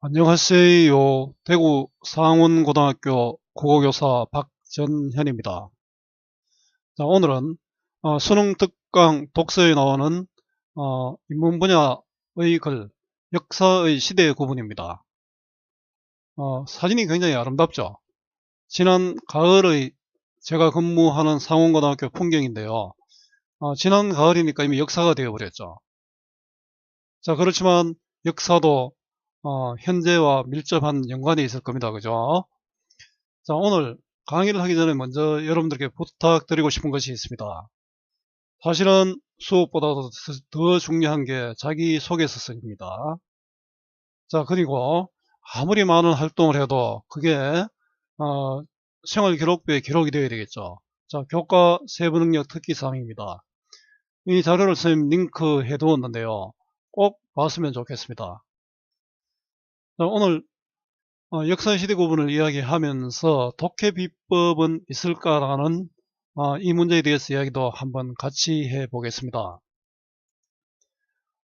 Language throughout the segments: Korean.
안녕하세요. 대구 상원고등학교 국어교사 박전현입니다. 자, 오늘은 수능 특강 독서에 나오는 인문 분야의 글, 역사의 시대 구분입니다. 사진이 굉장히 아름답죠. 지난 가을의 제가 근무하는 상원고등학교 풍경인데요. 지난 가을이니까 이미 역사가 되어버렸죠. 자, 그렇지만 역사도 현재와 밀접한 연관이 있을 겁니다. 그죠? 자, 오늘 강의를 하기 전에 먼저 여러분들께 부탁드리고 싶은 것이 있습니다. 사실은 수업보다도 더 중요한 게 자기소개서입니다. 자, 그리고 아무리 많은 활동을 해도 그게 생활기록부에 기록이 되어야 되겠죠. 자, 교과 세부능력 특기사항입니다. 이 자료를 선생님 링크해 두었는데요. 꼭 봤으면 좋겠습니다. 자, 오늘 역사 시대 구분을 이야기하면서 독해 비법은 있을까라는 이 문제에 대해서 이야기도 한번 같이 해 보겠습니다.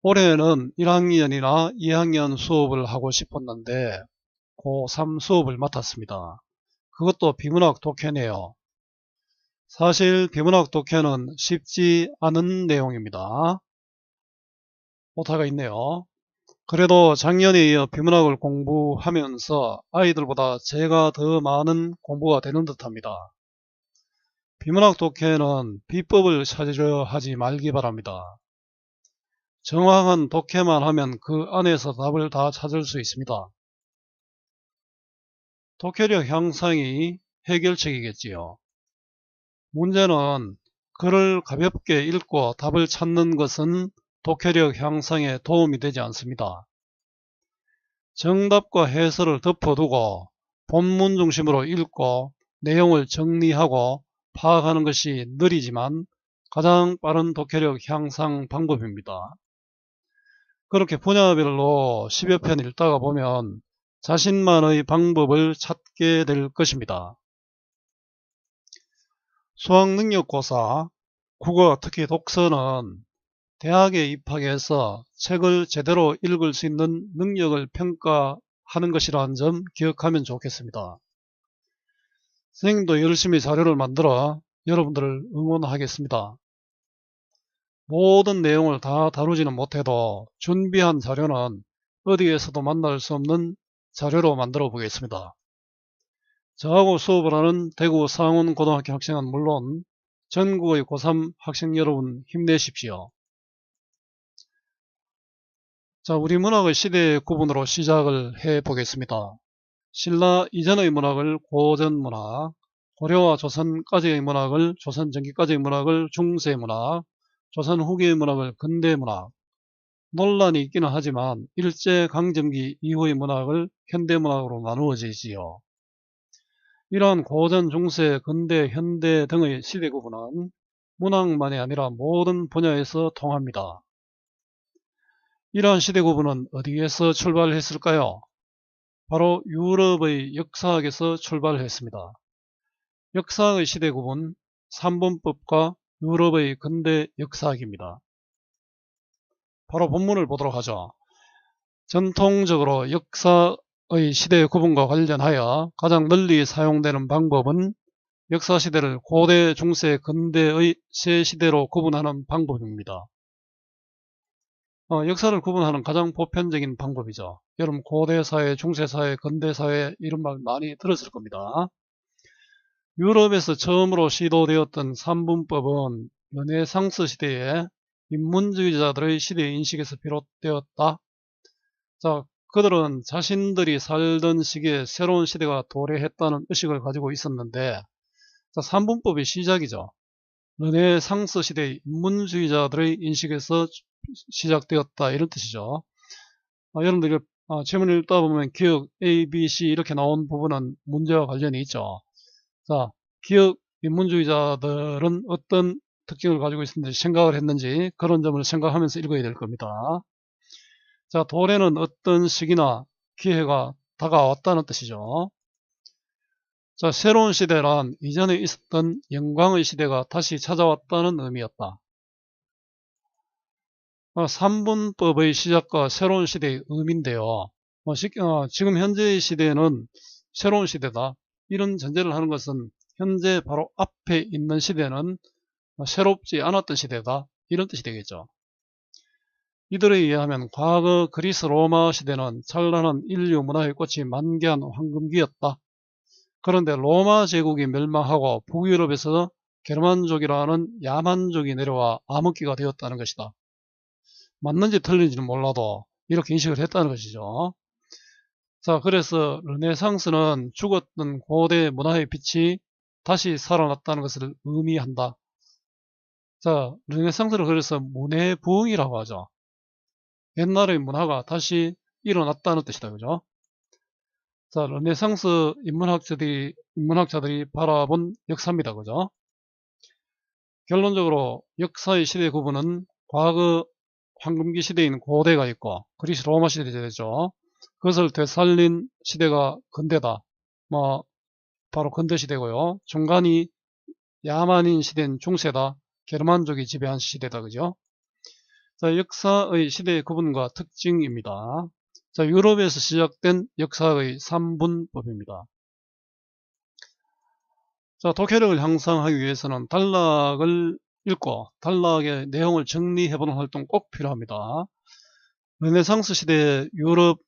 올해는 1학년이나 2학년 수업을 하고 싶었는데 고3 수업을 맡았습니다. 그것도 비문학 독해네요. 사실 비문학 독해는 쉽지 않은 내용입니다. 오타가 있네요. 그래도 작년에 이어 비문학을 공부하면서 아이들보다 제가 더 많은 공부가 되는 듯 합니다. 비문학 독해는 비법을 찾으려 하지 말기 바랍니다. 정확한 독해만 하면 그 안에서 답을 다 찾을 수 있습니다. 독해력 향상이 해결책이겠지요. 문제는 글을 가볍게 읽고 답을 찾는 것은 독해력 향상에 도움이 되지 않습니다. 정답과 해설을 덮어두고 본문 중심으로 읽고 내용을 정리하고 파악하는 것이 느리지만 가장 빠른 독해력 향상 방법입니다. 그렇게 분야별로 10여 편 읽다가 보면 자신만의 방법을 찾게 될 것입니다. 수학능력고사, 국어, 특히 독서는 대학에 입학해서 책을 제대로 읽을 수 있는 능력을 평가하는 것이라는 점 기억하면 좋겠습니다. 선생님도 열심히 자료를 만들어 여러분들을 응원하겠습니다. 모든 내용을 다 다루지는 못해도 준비한 자료는 어디에서도 만날 수 없는 자료로 만들어 보겠습니다. 저하고 수업을 하는 대구 상원고등학교 학생은 물론 전국의 고3 학생 여러분 힘내십시오. 자, 우리 문학의 시대 구분으로 시작을 해 보겠습니다. 신라 이전의 문학을 고전문학, 고려와 조선까지의 문학을 조선 전기까지의 문학을 중세문학, 조선 후기의 문학을 근대문학, 논란이 있기는 하지만 일제강점기 이후의 문학을 현대문학으로 나누어지지요. 이러한 고전, 중세, 근대, 현대 등의 시대 구분은 문학만이 아니라 모든 분야에서 통합니다. 이러한 시대 구분은 어디에서 출발했을까요? 바로 유럽의 역사학에서 출발했습니다. 역사학의 시대 구분 3분법과 유럽의 근대 역사학입니다. 바로 본문을 보도록 하죠. 전통적으로 역사의 시대 구분과 관련하여 가장 널리 사용되는 방법은 역사시대를 고대, 중세, 근대의 세 시대로 구분하는 방법입니다. 역사를 구분하는 가장 보편적인 방법이죠. 여러분 고대사회, 중세사회, 근대사회 이런 말 많이 들었을 겁니다. 유럽에서 처음으로 시도되었던 3분법은 르네상스 시대에 인문주의자들의 시대인식에서 비롯되었다. 자, 그들은 자신들이 살던 시기에 새로운 시대가 도래했다는 의식을 가지고 있었는데, 자, 3분법이 시작이죠. 르네상스 시대의 인문주의자들의 인식에서 시작되었다 이런 뜻이죠. 여러분들이 제문을 읽다 보면 기억 A, B, C 이렇게 나온 부분은 문제와 관련이 있죠. 자, 기억 인문주의자들은 어떤 특징을 가지고 있었는지 생각을 했는지 그런 점을 생각하면서 읽어야 될 겁니다. 자, 도래는 어떤 시기나 기회가 다가왔다는 뜻이죠. 자, 새로운 시대란 이전에 있었던 영광의 시대가 다시 찾아왔다는 의미였다. 3분법의 시작과 새로운 시대의 의미인데요. 지금 현재의 시대는 새로운 시대다. 이런 전제를 하는 것은 현재 바로 앞에 있는 시대는 새롭지 않았던 시대다. 이런 뜻이 되겠죠. 이들에 의하면 과거 그리스 로마 시대는 찬란한 인류 문화의 꽃이 만개한 황금기였다. 그런데 로마 제국이 멸망하고 북유럽에서 게르만족이라는 야만족이 내려와 암흑기가 되었다는 것이다. 맞는지 틀린지는 몰라도 이렇게 인식을 했다는 것이죠. 자, 그래서 르네상스는 죽었던 고대 문화의 빛이 다시 살아났다는 것을 의미한다. 자, 르네상스를 그래서 문해부흥이라고 하죠. 옛날의 문화가 다시 일어났다는 뜻이다. 그죠? 자, 르네상스 인문학자들이 바라본 역사입니다. 그죠? 결론적으로 역사의 시대 구분은 과거 황금기 시대인 고대가 있고 그리스 로마 시대죠. 그것을 되살린 시대가 근대다. 바로 근대 시대고요. 중간이 야만인 시대인 중세다. 게르만족이 지배한 시대다. 그죠? 자, 역사의 시대의 구분과 특징입니다. 자, 유럽에서 시작된 역사의 3분법입니다. 자, 독해력을 향상하기 위해서는 단락을 읽고 단락의 내용을 정리해보는 활동 꼭 필요합니다. 르네상스 시대의 유럽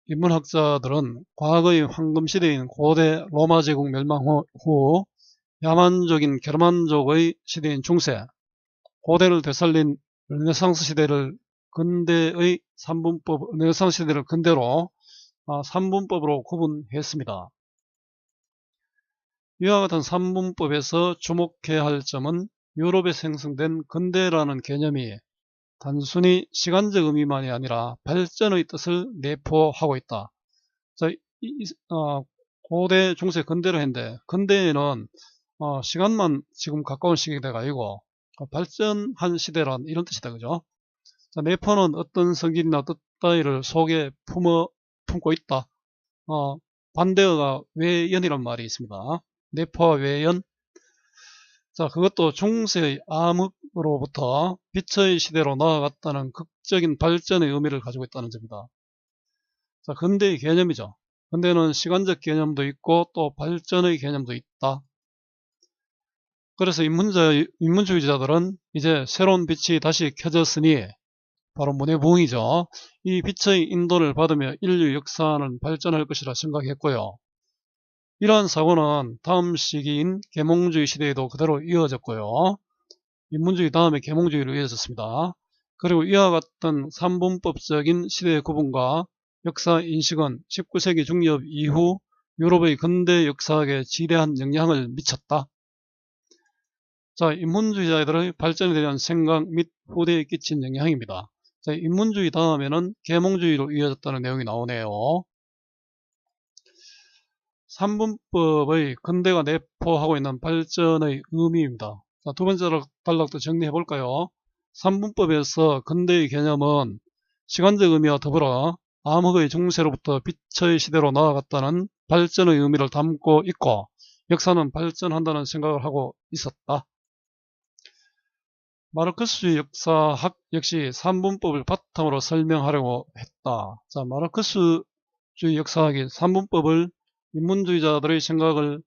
인문학자들은 과거의 황금시대인 고대 로마 제국 멸망 후 야만적인 게르만족의 시대인 중세, 고대를 되살린 르네상스 시대를 근대의 3분법, 르네상스 시대를 근대로 3분법으로 구분했습니다. 이와 같은 3분법에서 주목해야 할 점은 유럽에 생성된 근대라는 개념이 단순히 시간적 의미만이 아니라 발전의 뜻을 내포하고 있다. 자, 고대, 중세, 근대로 했는데 근대에는 시간만 지금 가까운 시기대가 아니고 발전한 시대란 이런 뜻이다. 그죠? 자, 내포는 어떤 성질이나 뜻 따위를 속에 품고 있다. 반대어가 외연이란 말이 있습니다. 내포와 외연. 자, 그것도 중세의 암흑으로부터 빛의 시대로 나아갔다는 극적인 발전의 의미를 가지고 있다는 점이다. 자, 근대의 개념이죠. 근대는 시간적 개념도 있고 또 발전의 개념도 있다. 그래서 인문주의자들은 이제 새로운 빛이 다시 켜졌으니 바로 문해부흥이죠. 이 빛의 인도를 받으며 인류 역사는 발전할 것이라 생각했고요. 이러한 사고는 다음 시기인 계몽주의 시대에도 그대로 이어졌고요. 인문주의 다음에 계몽주의로 이어졌습니다. 그리고 이와 같은 삼분법적인 시대의 구분과 역사 인식은 19세기 중엽 이후 유럽의 근대 역사학에 지대한 영향을 미쳤다. 자, 인문주의자들의 발전에 대한 생각 및 후대에 끼친 영향입니다. 자, 인문주의 다음에는 계몽주의로 이어졌다는 내용이 나오네요. 3분법의 근대가 내포하고 있는 발전의 의미입니다. 자, 두 번째 단락도 정리해 볼까요? 3분법에서 근대의 개념은 시간적 의미와 더불어 암흑의 중세로부터 빛의 시대로 나아갔다는 발전의 의미를 담고 있고 역사는 발전한다는 생각을 하고 있었다. 마르크스주의 역사학 역시 3분법을 바탕으로 설명하려고 했다. 자, 마르크스주의 역사학이 3분법을 인문주의자들의 생각을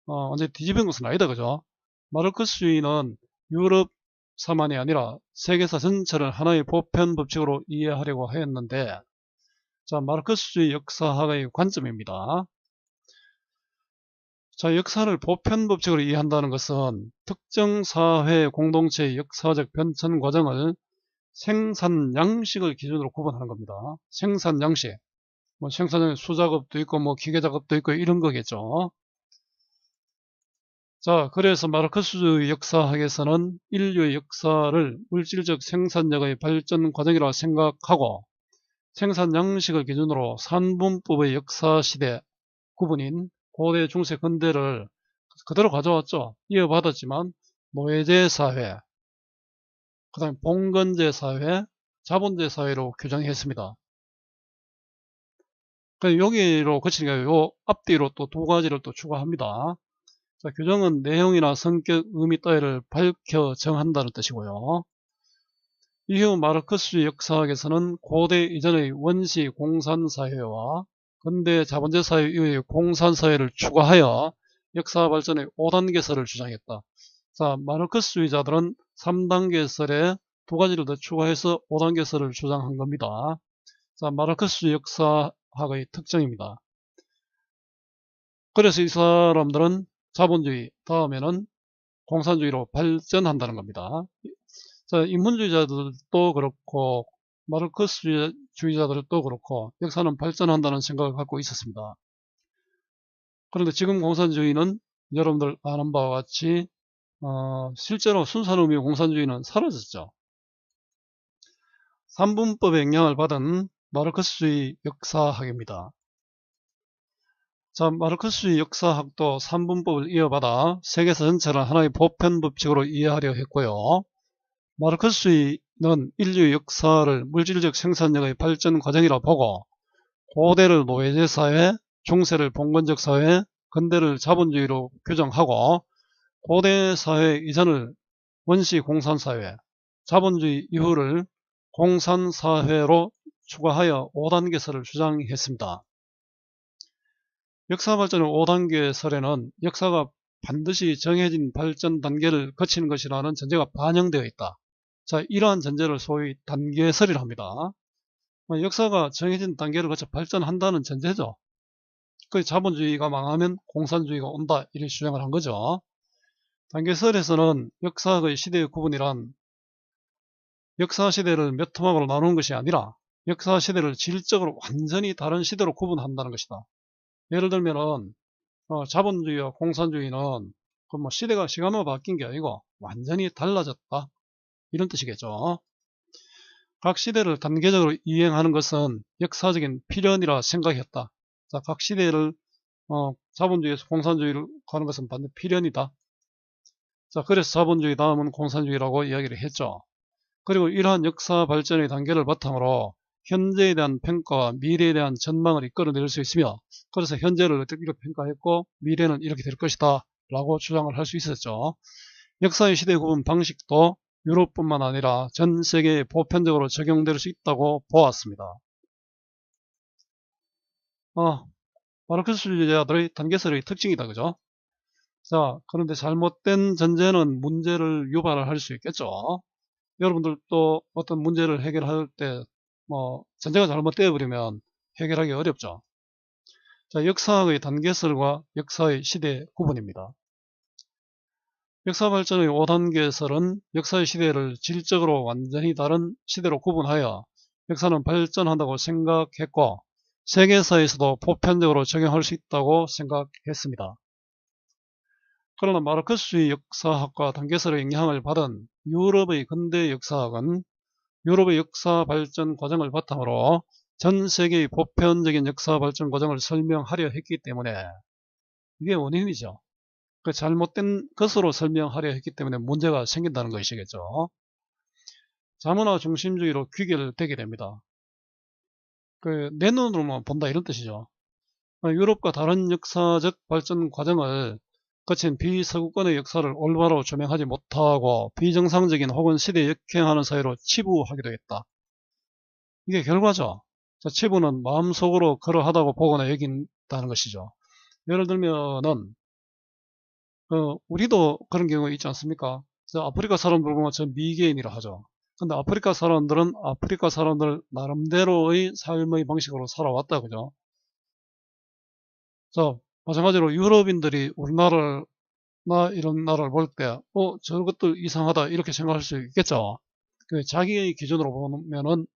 완전히 뒤집은 것은 아니다. 그죠? 마르크스주의는 유럽사만이 아니라 세계사 전체를 하나의 보편 법칙으로 이해하려고 하였는데, 자, 마르크스주의 역사학의 관점입니다. 자, 역사를 보편 법칙으로 이해한다는 것은 특정 사회 공동체의 역사적 변천 과정을 생산 양식을 기준으로 구분하는 겁니다. 생산 양식. 생산 수작업도 있고 기계 작업도 있고 이런 거겠죠. 자, 그래서 마르크스주의 역사학에서는 인류의 역사를 물질적 생산력의 발전 과정이라고 생각하고 생산 양식을 기준으로 3분법의 역사 시대 구분인 고대, 중세, 근대를 그대로 가져왔죠. 이어받았지만 노예제 사회, 그 다음에 봉건제 사회, 자본제 사회로 규정했습니다. 여기로 거치니까 요 앞뒤로 또 두 가지를 또 추가합니다. 자, 규정은 내용이나 성격, 의미 따위를 밝혀 정한다는 뜻이고요. 이후 마르크스주의 역사학에서는 고대 이전의 원시 공산사회와 근대 자본주의 이후의 공산사회를 추가하여 역사 발전의 5단계설을 주장했다. 자, 마르크스주의자들은 3단계설에 두 가지를 더 추가해서 5단계설을 주장한 겁니다. 자, 마르크스주의 역사학의 특징입니다. 그래서 이 사람들은 자본주의 다음에는 공산주의로 발전한다는 겁니다. 자, 인문주의자들도 그렇고 마르크스주의자들도 그렇고 역사는 발전한다는 생각을 갖고 있었습니다. 그런데 지금 공산주의는 여러분들 아는 바와 같이 실제로 순수한 의미의 공산주의는 사라졌죠. 3분법의 영향을 받은 마르크스주의 역사학입니다. 자, 마르크스주의 역사학도 3분법을 이어받아 세계사 전체를 하나의 보편 법칙으로 이해하려 했고요. 마르크스주의는 인류의 역사를 물질적 생산력의 발전 과정이라 보고 고대를 노예제사회, 중세를 봉건적 사회, 근대를 자본주의로 규정하고 고대 사회 이전을 원시 공산사회, 자본주의 이후를 공산사회로 추가하여 5단계설을 주장했습니다. 역사 발전의 5단계설에는 역사가 반드시 정해진 발전 단계를 거치는 것이라는 전제가 반영되어 있다. 자, 이러한 전제를 소위 단계설이라 합니다. 역사가 정해진 단계를 거쳐 발전한다는 전제죠. 그 자본주의가 망하면 공산주의가 온다 이렇게 주장을 한 거죠. 단계설에서는 역사의 시대의 구분이란 역사 시대를 몇 토막으로 나누는 것이 아니라 역사 시대를 질적으로 완전히 다른 시대로 구분한다는 것이다. 예를 들면은 자본주의와 공산주의는 그 시간만 바뀐 게 아니고 완전히 달라졌다 이런 뜻이겠죠. 각 시대를 단계적으로 이행하는 것은 역사적인 필연이라 생각했다. 자, 각 시대를 자본주의에서 공산주의로 가는 것은 반드시 필연이다. 자, 그래서 자본주의 다음은 공산주의라고 이야기를 했죠. 그리고 이러한 역사 발전의 단계를 바탕으로 현재에 대한 평가와 미래에 대한 전망을 이끌어낼 수 있으며 그래서 현재를 이렇게 평가했고 미래는 이렇게 될 것이다 라고 주장을 할 수 있었죠. 역사의 시대 구분 방식도 유럽뿐만 아니라 전 세계에 보편적으로 적용될 수 있다고 보았습니다. 마르크스주의자들의 단계설의 특징이다. 그죠? 자, 그런데 잘못된 전제는 문제를 유발할 수 있겠죠. 여러분들도 어떤 문제를 해결할 때 전제가 잘못되어 버리면 해결하기 어렵죠. 자, 역사학의 단계설과 역사의 시대 구분입니다. 역사 발전의 5단계설은 역사의 시대를 질적으로 완전히 다른 시대로 구분하여 역사는 발전한다고 생각했고 세계사에서도 보편적으로 적용할 수 있다고 생각했습니다. 그러나 마르크스주의 역사학과 단계설의 영향을 받은 유럽의 근대 역사학은 유럽의 역사 발전 과정을 바탕으로 전 세계의 보편적인 역사 발전 과정을 설명하려 했기 때문에 이게 원인이죠. 그 잘못된 것으로 설명하려 했기 때문에 문제가 생긴다는 것이겠죠. 자문화 중심주의로 귀결되게 됩니다. 내 눈으로만 본다 이런 뜻이죠. 유럽과 다른 역사적 발전 과정을 거친 비서구권의 역사를 올바로 조명하지 못하고 비정상적인 혹은 시대에 역행하는 사회로 치부하기도 했다. 이게 결과죠. 자, 치부는 마음속으로 그러하다고 보거나 여긴다는 것이죠. 예를 들면은 우리도 그런 경우 있지 않습니까? 아프리카 사람들 보면 저 미개인이라 하죠. 근데 아프리카 사람들은 아프리카 사람들 나름대로의 삶의 방식으로 살아왔다. 그죠? 자, 마찬가지로 유럽인들이 우리나라나 이런 나라를 볼 때, 저것도 이상하다 이렇게 생각할 수 있겠죠. 자기의 기준으로 보면은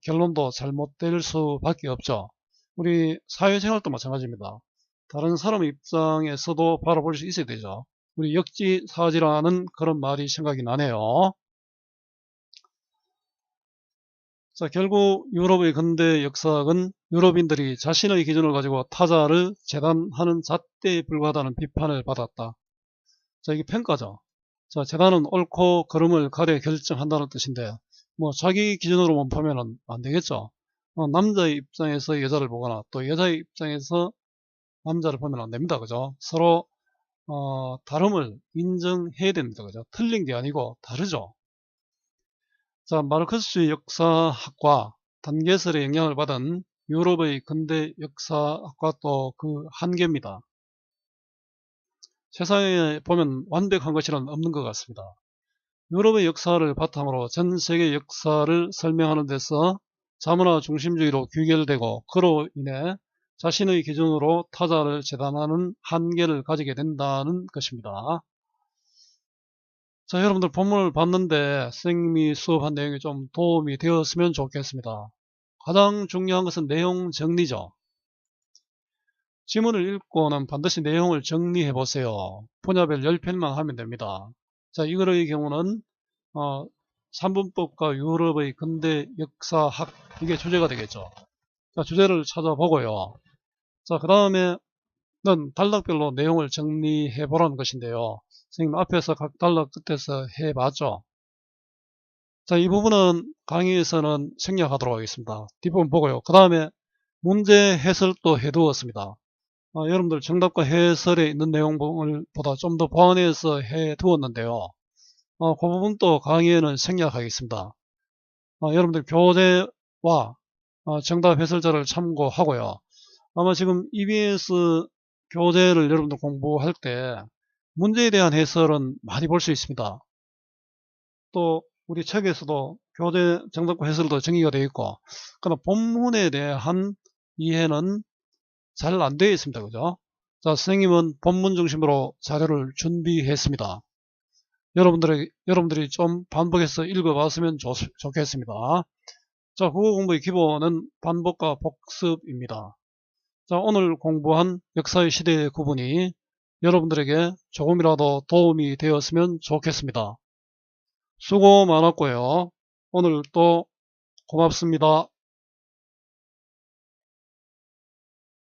결론도 잘못될 수밖에 없죠. 우리 사회생활도 마찬가지입니다. 다른 사람의 입장에서도 바라볼 수 있어야 되죠. 우리 역지사지라는 그런 말이 생각이 나네요. 자, 결국 유럽의 근대 역사학은 유럽인들이 자신의 기준을 가지고 타자를 재단하는 잣대에 불과하다는 비판을 받았다. 자, 이게 평가죠. 자, 재단은 옳고 그름을 가려 결정한다는 뜻인데 자기 기준으로만 보면 안 되겠죠. 남자의 입장에서 여자를 보거나 또 여자의 입장에서 남자를 보면 안 됩니다. 그죠? 서로 다름을 인정해야 됩니다. 그죠? 틀린 게 아니고 다르죠. 자, 마르크스주의 역사학과 단계설의 영향을 받은 유럽의 근대 역사학과 또 그 한계입니다. 세상에 보면 완벽한 것이란 없는 것 같습니다. 유럽의 역사를 바탕으로 전 세계 역사를 설명하는 데서 자문화 중심주의로 귀결되고 그로 인해 자신의 기준으로 타자를 재단하는 한계를 가지게 된다는 것입니다. 자, 여러분들 본문을 봤는데 선생님이 수업한 내용이 좀 도움이 되었으면 좋겠습니다. 가장 중요한 것은 내용 정리죠. 지문을 읽고는 반드시 내용을 정리해 보세요. 분야별 10편만 하면 됩니다. 자, 이거의 경우는 3분법과 유럽의 근대 역사학, 이게 주제가 되겠죠. 자, 주제를 찾아보고요. 자, 그 다음에는 단락별로 내용을 정리해 보라는 것인데요. 선생님 앞에서 각 단락 끝에서 해봤죠. 자, 이 부분은 강의에서는 생략하도록 하겠습니다. 뒷부분 보고요. 그 다음에 문제 해설도 해두었습니다. 여러분들 정답과 해설에 있는 내용을 보다 좀 더 보완해서 해두었는데요. 그 부분도 강의에는 생략하겠습니다. 여러분들 교재와 정답 해설자를 참고하고요. 아마 지금 EBS 교재를 여러분들 공부할 때 문제에 대한 해설은 많이 볼 수 있습니다. 또 우리 책에서도 교재 정답과 해설도 정의가 되어 있고, 그러나 본문에 대한 이해는 잘 안 되어 있습니다. 그죠? 자, 선생님은 본문 중심으로 자료를 준비했습니다. 여러분들이 좀 반복해서 읽어봤으면 좋겠습니다. 자, 국어 공부의 기본은 반복과 복습입니다. 자, 오늘 공부한 역사의 시대의 구분이 여러분들에게 조금이라도 도움이 되었으면 좋겠습니다. 수고 많았고요. 오늘 또 고맙습니다.